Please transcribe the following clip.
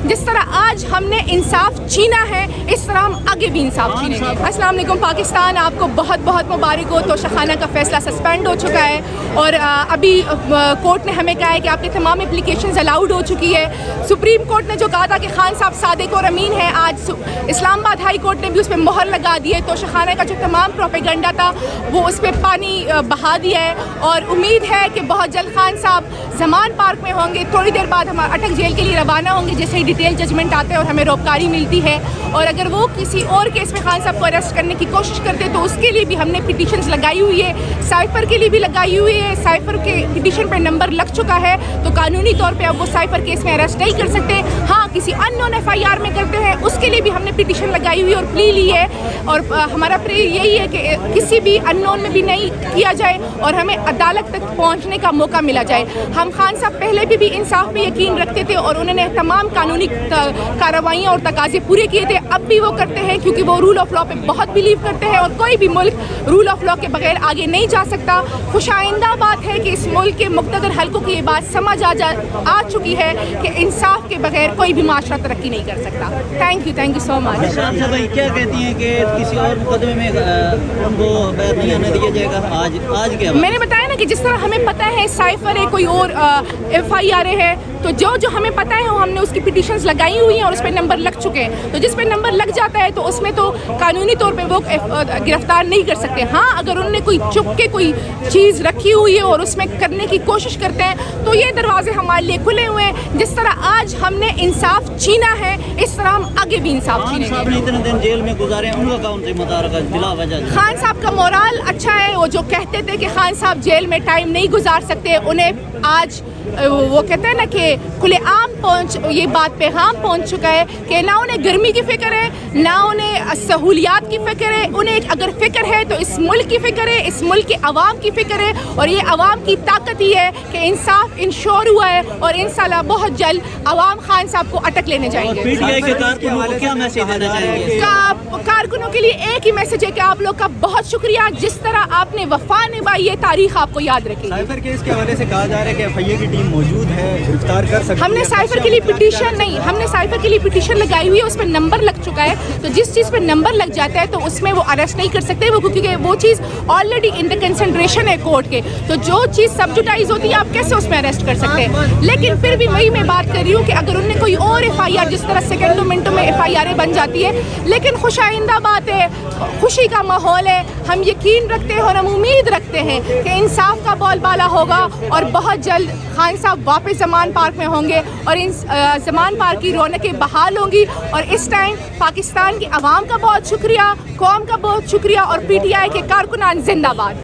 جس طرح آج ہم نے انصاف چھینا ہے اس طرح ہم آگے بھی انصاف چھینیں گے۔ السلام علیکم پاکستان، آپ کو بہت بہت مبارک ہو۔ توشہ کا فیصلہ سسپینڈ ہو چکا ہے اور ابھی کورٹ نے ہمیں کہا ہے کہ آپ کی تمام اپلیکیشنز الاؤڈ ہو چکی ہے۔ سپریم کورٹ نے جو کہا تھا کہ خان صاحب صادق اور امین ہیں، آج اسلام آباد ہائی کورٹ نے بھی اس پہ مہر لگا دی ہے۔ توشہ کا جو تمام پروپیگنڈا تھا وہ اس پہ پانی بہا دیا ہے اور امید ہے کہ بہت جلد خان صاحب زمان پارک میں ہوں گے۔ تھوڑی دیر بعد ہم اٹک جیل کے لیے روانہ ہوں گے جیسے ہی ڈیٹیل ججمنٹ آتے ہیں اور ہمیں روپکاری ملتی ہے، اور اگر وہ کسی اور کیس میں خان صاحب کو اریسٹ کرنے کی کوشش کرتے تو اس کے لیے بھی ہم نے پٹیشنز لگائی ہوئی ہے، سائفر کے لیے بھی لگائی ہوئی ہے۔ سائفر کے پٹیشن پہ نمبر لگ چکا ہے تو قانونی طور پہ اب وہ سائفر کیس میں اریسٹ نہیں کر سکتے۔ ہاں کسی ان نون ایف آئی آر میں کرتے ہیں اس کے لیے بھی ہم نے پٹیشن لگائی ہوئی اور پلی لی ہے، اور ہمارا پریئر یہی ہے کہ کسی بھی ان نون میں بھی نہیں کیا جائے اور ہمیں عدالت تک پہنچنے کا موقع ملا جائے۔ ہم خان صاحب پہلے بھی انصاف پہ یقین رکھتے تھے اور انہوں نے تمام قانونی کارروائیاں اور تقاضے پورے کیے تھے، اب بھی وہ کرتے ہیں کیونکہ وہ رول آف لا پہ بہت بلیو کرتے ہیں اور کوئی بھی ملک رول آف لا کے بغیر آگے نہیں جا سکتا۔ خوش آئندہ بات ہے کہ اس ملک کے مقتدر حلقوں کی یہ بات سمجھ آ چکی ہے کہ انصاف کے بغیر کوئی بھی معاشرہ ترقی نہیں کر سکتا۔ تھینک یو سو مچ۔ کیا کہتی ہیں کہ کسی اور مقدمے میں ان کو بیعت نہیں ہونے دیا جائے گا؟ آج کیا میں نے بتایا نا کہ جس طرح ہمیں پتہ ہے سائفر ہے، کوئی اور ایف آئی آر ہے، تو جو ہمیں پتہ ہے ہم نے اس کی پٹیشنز لگائی ہوئی ہیں اور اس پہ نمبر لگ چکے ہیں، تو جس پہ نمبر لگ جاتا ہے تو اس میں تو قانونی طور پہ وہ گرفتار نہیں کر سکتے۔ ہاں اگر انہوں نے کوئی چپ کے کوئی چیز رکھی ہوئی ہے اور اس میں کرنے کی کوشش کرتے ہیں تو یہ دروازے ہمارے لیے کھلے ہوئے ہیں۔ جس طرح آج ہم نے انصاف چھینا ہے اس طرح ہم آگے بھی انصاف چھینیں گے۔ اتنے دن جیل میں گزارے ان کا کون ذمہ دار ہے بلا وجہ؟ خان صاحب کا مورال اچھا ہے، وہ جو کہتے تھے کہ خان صاحب جیل میں ٹائم نہیں گزار سکتے، انہیں آج وہ کہتے ہیں نا کہ کھلے عام یہ بات پیغام پہنچ چکا ہے کہ نہ انہیں گرمی کی فکر ہے نہ انہیں سہولیات کی فکر ہے، انہیں اگر فکر ہے تو اس ملک کی فکر ہے، اس ملک کے عوام کی فکر ہے، اور یہ عوام کی طاقت ہی ہے کہ انصاف انشور ہوا ہے اور انشاءاللہ بہت جلد عوام خان صاحب کو اٹک لینے جائیں گے۔ پی ٹی آئی کے کارکنوں کو کیا میسج دینا چاہیں گے؟ کارکنوں کے لیے ایک ہی میسج ہے کہ آپ لوگ کا بہت شکریہ، جس طرح آپ نے وفا نبھائی ہے تاریخ آپ کو یاد رکھے گی۔ سائفر کیس کے حوالے سے کہا جا رہا ہے کہ ایف آئی اے کی ٹیم موجود ہے، گرفتار کر سکتی ہے۔ ہم نے سائفر کے لیے پٹیشن نہیں، ہم نے سائفر کے لیے پٹیشن لگائی ہوئی ہے، اس پہ نمبر لگ چکا ہے، تو جس چیز پہ نمبر لگ جاتا ہے تو اس میں وہ اریسٹ نہیں کر سکتے، وہ کیونکہ وہ چیز آلریڈی ان دا کنسنٹریشن ہے کورٹ کے، تو جو چیز سبجوٹائز ہوتی ہے آپ کیسے اس میں اریسٹ کر سکتے ہیں۔ لیکن پھر بھی وہی میں بات کر رہی ہوں کہ اگر انہوں نے کوئی اور ایف آئی آر، جس طرح سیکنڈوں منٹوں میں ایف آئی آریں بن جاتی ہے، لیکن خوش آئندہ بات ہے، خوشی کا ماحول ہے، ہم یقین رکھتے ہیں اور ہم امید رکھتے ہیں کہ انصاف کا بول بالا ہوگا اور بہت جلد خان صاحب واپس زمان پارک میں ہوں گے اور ان زمان پارک کی رونقیں بحال ہوں گی۔ اور اس ٹائم پاکستان کی عوام کا بہت شکریہ، قوم کا بہت شکریہ، اور پی ٹی آئی کے کارکنان زندہ باد۔